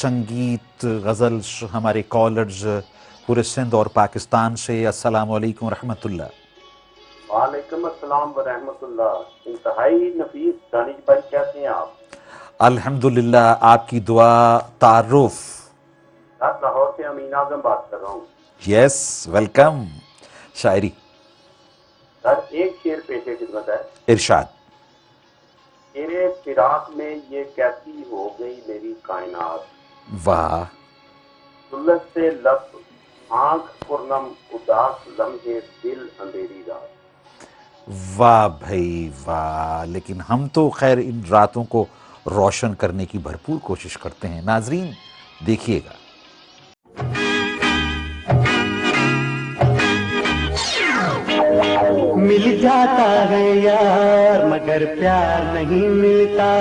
سنگیت غزل ہمارے کالرز پورے سندھ اور پاکستان سے. السلام علیکم ورحمۃ اللہ. وعلیکم السلام ورحمۃ اللہ. انتہائی نفیس دانش بھائی، کیسے ہیں آپ؟ الحمدللہ، آپ کی دعا. تعارف؟ سر لاہور سے امین اعظم بات کر رہا ہوں. یس، ویلکم. شاعری؟ سر ایک شعر پیش خدمت ہے. ارشاد. تیرے فراق میں یہ کیسی ہو گئی میری کائنات، واہ. سلت سے لب آنکھ پرنم اداس لمحے دل اندھیری رات. واہ بھائی واہ. لیکن ہم تو خیر ان راتوں کو روشن کرنے کی بھرپور کوشش کرتے ہیں. ناظرین دیکھیے گا. مل جاتا ہے یار مگر پیار نہیں ملتا،